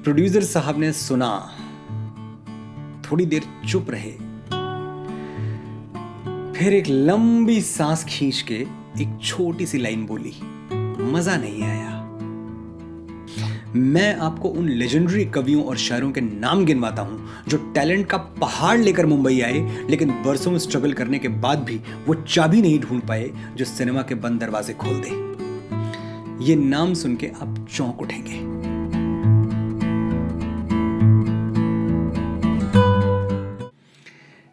Producer साहब ने सुना, थोड़ी देर चुप रहे, फिर एक लंबी सांस खींच के एक छोटी सी लाइन बोली, मजा नहीं आया। मैं आपको उन लेजेंडरी कवियों और शायरों के नाम गिनवाता हूं जो टैलेंट का पहाड़ लेकर मुंबई आए, लेकिन बरसों स्ट्रगल करने के बाद भी वो चाबी नहीं ढूंढ पाए जो सिनेमा के बंद दरवाजे खोल दे। ये नाम सुन के आप चौंक उठेंगे।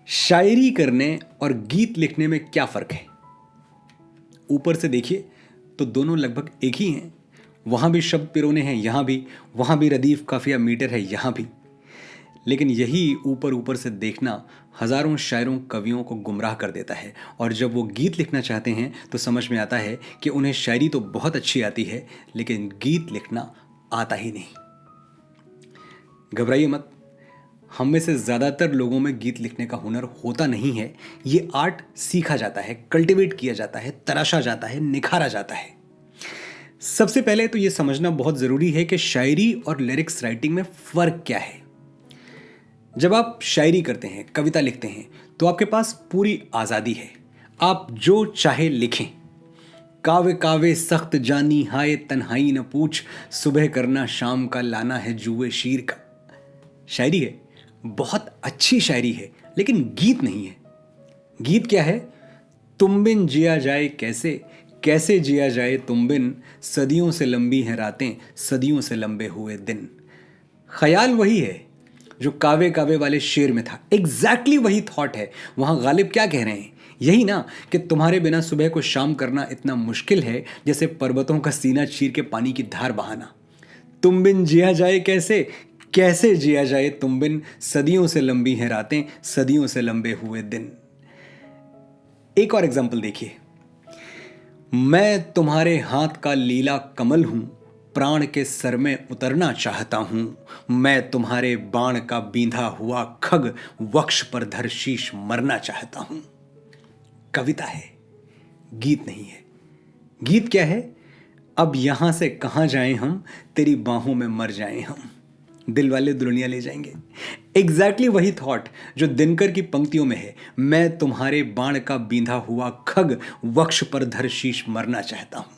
शायरी करने और गीत लिखने में क्या फर्क है? ऊपर से देखिए तो दोनों लगभग एक ही हैं। वहां भी शब्द पिरोने हैं, यहां भी, वहां भी रदीफ काफिया मीटर है, यहां भी। लेकिन यही ऊपर ऊपर से देखना हजारों शायरों कवियों को गुमराह कर देता है, और जब वो गीत लिखना चाहते हैं तो समझ में आता है कि उन्हें शायरी तो बहुत अच्छी आती है, लेकिन गीत लिखना आता ही नहीं। घबराइए मत, हम में से ज़्यादातर लोगों में गीत लिखने का हुनर होता नहीं है। ये आर्ट सीखा जाता है, कल्टीवेट किया जाता है, तराशा जाता है, निखारा जाता है। सबसे पहले तो ये समझना बहुत ज़रूरी है कि शायरी और लिरिक्स राइटिंग में फ़र्क क्या है। जब आप शायरी करते हैं, कविता लिखते हैं, तो आपके पास पूरी आज़ादी है, आप जो चाहे लिखें। कावे कावे सख्त जानी हाय तन्हाई न पूछ, सुबह करना शाम का लाना है जुए शीर का। शायरी है, बहुत अच्छी शायरी है, लेकिन गीत नहीं है। गीत क्या है? तुम बिन जिया जाए कैसे, कैसे जिया जाए तुम बिन, सदियों से लंबी हैं रातें, सदियों से लंबे हुए दिन। ख्याल वही है जो कावे कावे वाले शेर में था, एग्जैक्टली वही थॉट है। वहां गालिब क्या कह रहे हैं? यही ना कि तुम्हारे बिना सुबह को शाम करना इतना मुश्किल है जैसे पर्वतों का सीना चीर के पानी की धार बहाना। तुम बिन जिया जाए कैसे, कैसे जिया जाए तुम बिन, सदियों से लंबी हैं रातें, सदियों से लंबे हुए दिन। एक और एग्जांपल देखिए। मैं तुम्हारे हाथ का लीला कमल हूं, प्राण के सर में उतरना चाहता हूं। मैं तुम्हारे बाण का बींधा हुआ खग, वक्ष पर धर शीश मरना चाहता हूं। कविता है, गीत नहीं है। गीत क्या है? अब यहां से कहां जाएं हम, तेरी बाहों में मर जाएं हम, दिल वाले दुल्हनिया ले जाएंगे। एग्जैक्टली वही थॉट जो दिनकर की पंक्तियों में है। मैं तुम्हारे बाण का बींधा हुआ खग, वक्ष पर धर शीश मरना चाहता हूं।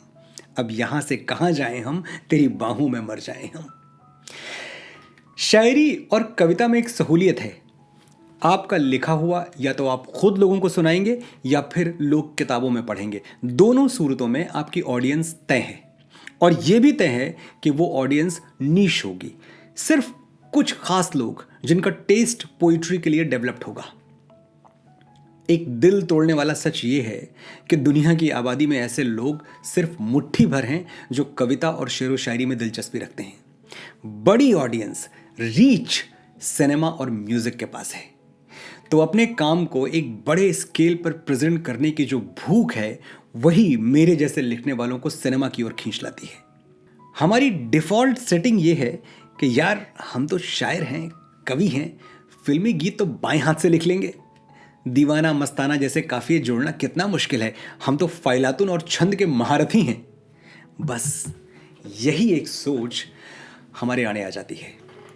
अब यहां से कहां जाएं हम, तेरी बाहों में मर जाएं हम। शायरी और कविता में एक सहूलियत है, आपका लिखा हुआ या तो आप खुद लोगों को सुनाएंगे या फिर लोग किताबों में पढ़ेंगे। दोनों सूरतों में आपकी ऑडियंस तय है, और यह भी तय है कि वो ऑडियंस नीश होगी, सिर्फ कुछ खास लोग जिनका टेस्ट पोइट्री के लिए डेवलप्ड होगा। एक दिल तोड़ने वाला सच ये है कि दुनिया की आबादी में ऐसे लोग सिर्फ मुट्ठी भर हैं जो कविता और शेरो शायरी में दिलचस्पी रखते हैं। बड़ी ऑडियंस, रीच सिनेमा और म्यूजिक के पास है। तो अपने काम को एक बड़े स्केल पर प्रेजेंट करने की जो भूख है, वही मेरे जैसे लिखने वालों को सिनेमा की ओर खींच लाती है। हमारी डिफॉल्ट सेटिंग ये है कि यार हम तो शायर हैं, कवि हैं, फिल्मी गीत तो बाएं हाथ से लिख लेंगे। दीवाना मस्ताना जैसे काफिये जोड़ना कितना मुश्किल है, हम तो फाइलातुन और छंद के महारथी हैं। बस यही एक सोच हमारे आने आ जाती है,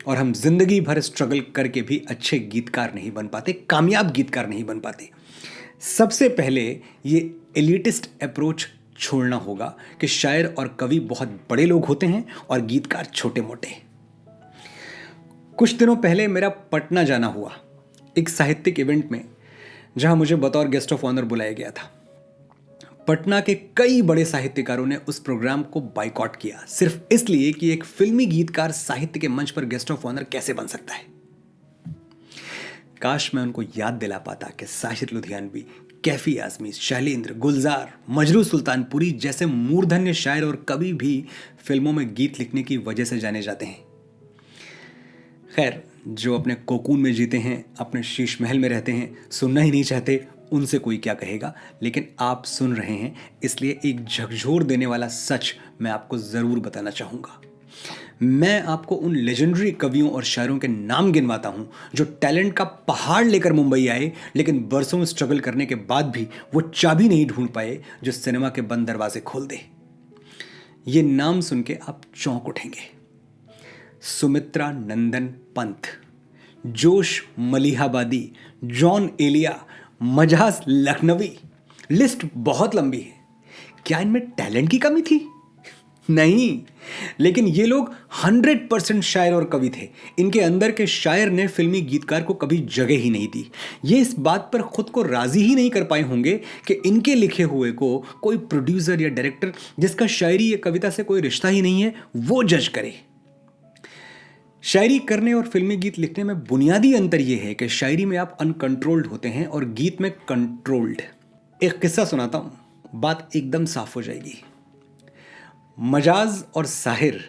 और हम जिंदगी भर स्ट्रगल करके भी अच्छे गीतकार नहीं बन पाते, कामयाब गीतकार नहीं बन पाते। सबसे पहले ये एलिटिस्ट अप्रोच छोड़ना होगा कि शायर और कवि बहुत बड़े लोग होते हैं और गीतकार छोटे मोटे। कुछ दिनों पहले मेरा पटना जाना हुआ एक साहित्यिक इवेंट में, जहां मुझे बतौर गेस्ट ऑफ ऑनर बुलाया गया था। पटना के कई बड़े साहित्यकारों ने उस प्रोग्राम को बाइकॉट किया, सिर्फ इसलिए कि एक फिल्मी गीतकार साहित्य के मंच पर गेस्ट ऑफ ऑनर कैसे बन सकता है। काश मैं उनको याद दिला पाता कि साहिर लुधियानवी, कैफी आजमी, शैलेंद्र, गुलजार, मजरू सुल्तानपुरी जैसे मूर्धन्य शायर और कवि भी फिल्मों में गीत लिखने की वजह से जाने जाते हैं। खैर, जो अपने कोकून में जीते हैं, अपने शीश महल में रहते हैं, सुनना ही नहीं चाहते, उनसे कोई क्या कहेगा। लेकिन आप सुन रहे हैं, इसलिए एक झकझोर देने वाला सच मैं आपको ज़रूर बताना चाहूँगा। मैं आपको उन लेजेंडरी कवियों और शायरों के नाम गिनवाता हूँ जो टैलेंट का पहाड़ लेकर मुंबई आए, लेकिन बरसों स्ट्रगल करने के बाद भी वो चाबी नहीं ढूंढ पाए जो सिनेमा के बंद दरवाजे खोल दे। ये नाम सुन के आप चौंक उठेंगे। सुमित्रा नंदन पंत, जोश मलिहाबादी, जॉन एलिया, मजाज लखनवी। लिस्ट बहुत लंबी है। क्या इनमें टैलेंट की कमी थी? नहीं, लेकिन ये लोग 100% शायर और कवि थे। इनके अंदर के शायर ने फिल्मी गीतकार को कभी जगह ही नहीं दी। ये इस बात पर खुद को राजी ही नहीं कर पाए होंगे कि इनके लिखे हुए को कोई प्रोड्यूसर या डायरेक्टर जिसका शायरी या कविता से कोई रिश्ता ही नहीं है वो जज करे। शायरी करने और फिल्मी गीत लिखने में बुनियादी अंतर यह है कि शायरी में आप अनकंट्रोल्ड होते हैं और गीत में कंट्रोल्ड। एक किस्सा सुनाता हूं, बात एकदम साफ हो जाएगी। मजाज और साहिर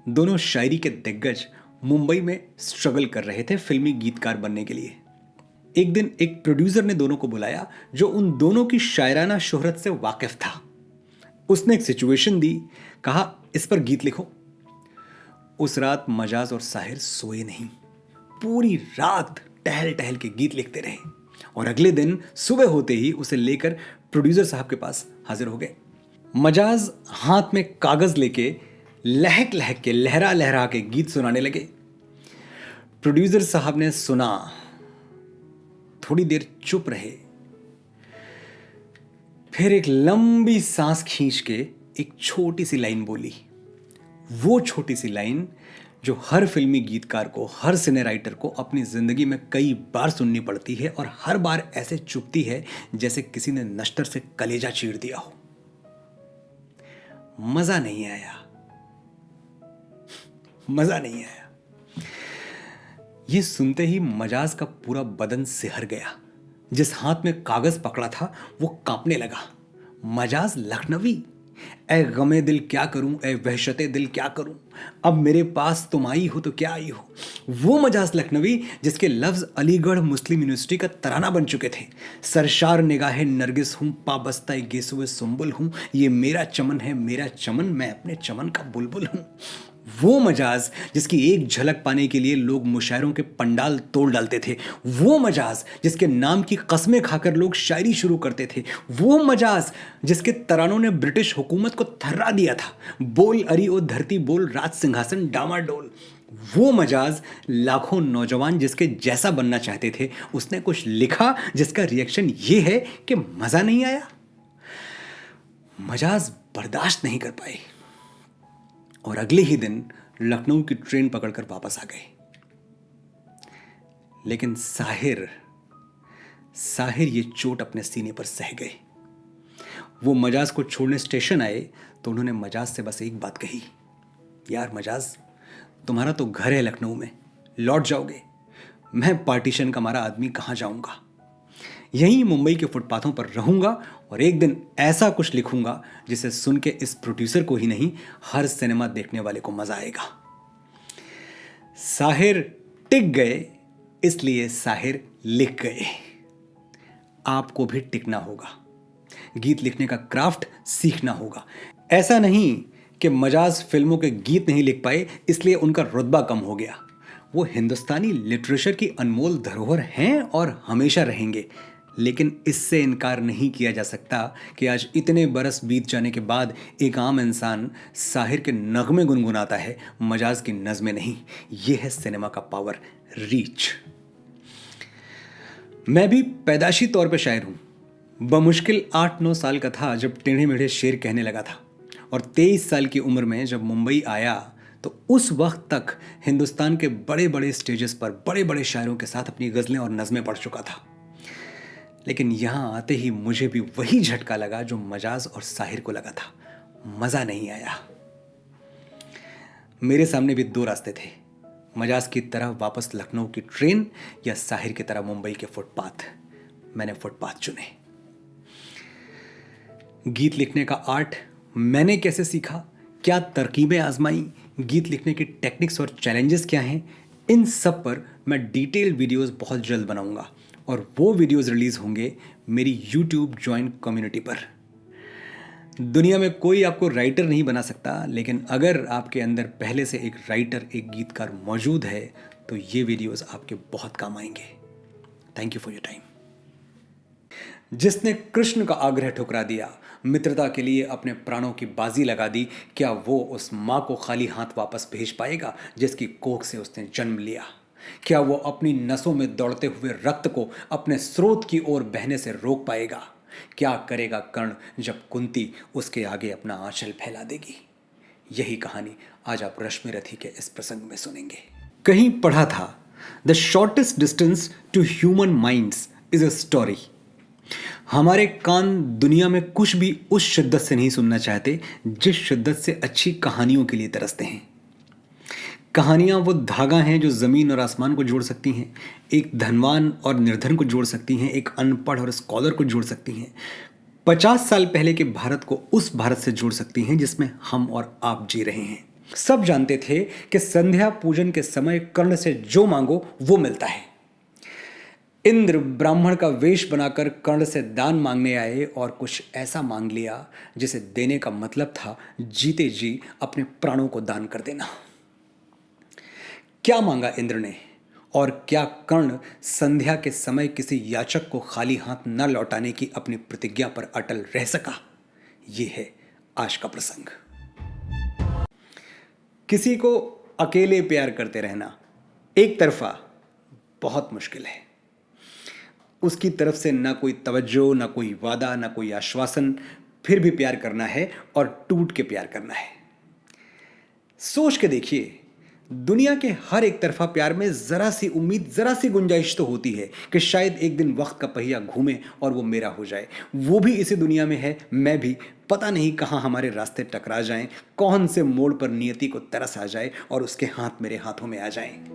दोनों शायरी के दिग्गज मुंबई में स्ट्रगल कर रहे थे फिल्मी गीतकार बनने के लिए। एक दिन एक प्रोड्यूसर ने दोनों को बुलाया जो उन दोनों की शायराना शोहरत से वाकिफ था। उसने एक सिचुएशन दी, कहा इस पर गीत लिखो। उस रात मजाज और साहिर सोए नहीं, पूरी रात टहल टहल के गीत लिखते रहे और अगले दिन सुबह होते ही उसे लेकर प्रोड्यूसर साहब के पास हाजिर हो गए। मजाज हाथ में कागज लेके लहक लहक के लहरा लहरा के गीत सुनाने लगे। प्रोड्यूसर साहब ने सुना, थोड़ी देर चुप रहे, फिर एक लंबी सांस खींच के एक छोटी सी लाइन बोली। वो छोटी सी लाइन जो हर फिल्मी गीतकार को, हर सिने राइटर को अपनी जिंदगी में कई बार सुननी पड़ती है और हर बार ऐसे चुभती है जैसे किसी ने नश्तर से कलेजा चीर दिया हो। मजा नहीं आया, मजा नहीं आया। ये सुनते ही मजाज का पूरा बदन सिहर गया। जिस हाथ में कागज पकड़ा था वो कांपने लगा। मजाज लखनवी, ऐ गमे दिल क्या करूं, ऐ वहशते दिल क्या करूं, अब मेरे पास तुम आई हो तो क्या आई हो। वो मजाज लखनवी जिसके लफ्ज अलीगढ़ मुस्लिम यूनिवर्सिटी का तराना बन चुके थे। सरशार निगाहे नरगिस हूं, पाबस्ता गेसुए सुंबुल हूं, ये मेरा चमन है मेरा चमन, मैं अपने चमन का बुलबुल हूं। वो मजाज जिसकी एक झलक पाने के लिए लोग मुशायरों के पंडाल तोड़ डालते थे। वो मजाज जिसके नाम की कस्में खाकर लोग शायरी शुरू करते थे। वो मजाज जिसके तरानों ने ब्रिटिश हुकूमत को थर्रा दिया था। बोल अरी ओ धरती बोल, राज सिंहासन डामाडोल। वो मजाज लाखों नौजवान जिसके जैसा बनना चाहते थे, उसने कुछ लिखा जिसका रिएक्शन ये है कि मजा नहीं आया। मजाज बर्दाश्त नहीं कर पाए और अगले ही दिन लखनऊ की ट्रेन पकड़कर वापस आ गए। लेकिन साहिर ये चोट अपने सीने पर सह गए। वो मजाज को छोड़ने स्टेशन आए तो उन्होंने मजाज से बस एक बात कही, यार मजाज, तुम्हारा तो घर है लखनऊ में, लौट जाओगे, मैं पार्टीशन का मारा आदमी कहाँ जाऊंगा, यहीं मुंबई के फुटपाथों पर रहूंगा और एक दिन ऐसा कुछ लिखूंगा जिसे सुन के इस प्रोड्यूसर को ही नहीं, हर सिनेमा देखने वाले को मजा आएगा। साहिर टिक गए, इसलिए साहिर लिख गए। आपको भी टिकना होगा, गीत लिखने का क्राफ्ट सीखना होगा। ऐसा नहीं कि मजाज फिल्मों के गीत नहीं लिख पाए इसलिए उनका रुतबा कम हो गया। वो हिंदुस्तानी लिटरेचर की अनमोल धरोहर हैं और हमेशा रहेंगे। लेकिन इससे इनकार नहीं किया जा सकता कि आज इतने बरस बीत जाने के बाद एक आम इंसान साहिर के नगमे गुनगुनाता है, मजाज की नज़में नहीं। यह है सिनेमा का पावर, रीच। मैं भी पैदाशी तौर पे शायर हूं। बमुश्किल 8-9 साल का था जब टेढ़े मेढ़े शेर कहने लगा था और 23 साल की उम्र में जब मुंबई आया तो उस वक्त तक हिंदुस्तान के बड़े बड़े स्टेजेस पर बड़े बड़े शायरों के साथ अपनी गज़लें और नज़में पढ़ चुका था। लेकिन यहाँ आते ही मुझे भी वही झटका लगा जो मजाज और साहिर को लगा था, मज़ा नहीं आया। मेरे सामने भी 2 रास्ते थे, मजाज की तरह वापस लखनऊ की ट्रेन या साहिर की तरह मुंबई के फुटपाथ। मैंने फुटपाथ चुने। गीत लिखने का आर्ट मैंने कैसे सीखा, क्या तरकीबें आजमाई, गीत लिखने की टेक्निक्स और चैलेंजेस क्या हैं, इन सब पर मैं डिटेल्ड वीडियोस बहुत जल्द बनाऊंगा और वो वीडियोस रिलीज होंगे मेरी यूट्यूब ज्वाइन कम्युनिटी पर। दुनिया में कोई आपको राइटर नहीं बना सकता, लेकिन अगर आपके अंदर पहले से एक राइटर, एक गीतकार मौजूद है तो ये वीडियोस आपके बहुत काम आएंगे। Thank you for your time. जिसने कृष्ण का आग्रह ठुकरा दिया, मित्रता के लिए अपने प्राणों की बाजी लगा दी, क्या वो उस माँ को खाली हाथ वापस भेज पाएगा जिसकी कोख से उसने जन्म लिया? क्या वो अपनी नसों में दौड़ते हुए रक्त को अपने स्रोत की ओर बहने से रोक पाएगा? क्या करेगा कर्ण जब कुंती उसके आगे अपना आंचल फैला देगी? यही कहानी आज आप रश्मि रथी के इस प्रसंग में सुनेंगे। कहीं पढ़ा था, the shortest distance to human minds is a story. हमारे कान दुनिया में कुछ भी उस शिद्दत से नहीं सुनना चाहते जिस शिद्दत से अच्छी कहानियों के लिए तरसते हैं। कहानियां वो धागा हैं जो ज़मीन और आसमान को जोड़ सकती हैं, एक धनवान और निर्धन को जोड़ सकती हैं, एक अनपढ़ और स्कॉलर को जोड़ सकती हैं, 50 साल पहले के भारत को उस भारत से जोड़ सकती हैं जिसमें हम और आप जी रहे हैं। सब जानते थे कि संध्या पूजन के समय कर्ण से जो मांगो वो मिलता है। इंद्र ब्राह्मण का वेश बनाकर कर्ण से दान मांगने आए और कुछ ऐसा मांग लिया जिसे देने का मतलब था जीते जी अपने प्राणों को दान कर देना। क्या मांगा इंद्र ने, और क्या कर्ण संध्या के समय किसी याचक को खाली हाथ न लौटाने की अपनी प्रतिज्ञा पर अटल रह सका? ये है आज का प्रसंग। किसी को अकेले प्यार करते रहना एक तरफा बहुत मुश्किल है। उसकी तरफ से ना कोई तवज्जो, ना कोई वादा, ना कोई आश्वासन, फिर भी प्यार करना है और टूट के प्यार करना है। सोच के देखिए, दुनिया के हर एक तरफा प्यार में जरा सी उम्मीद, जरा सी गुंजाइश तो होती है कि शायद एक दिन वक्त का पहिया घूमे और वो मेरा हो जाए। वो भी इसी दुनिया में है, मैं भी। पता नहीं कहाँ हमारे रास्ते टकरा जाएं, कौन से मोड़ पर नियति को तरस आ जाए और उसके हाथ मेरे हाथों में आ जाएं।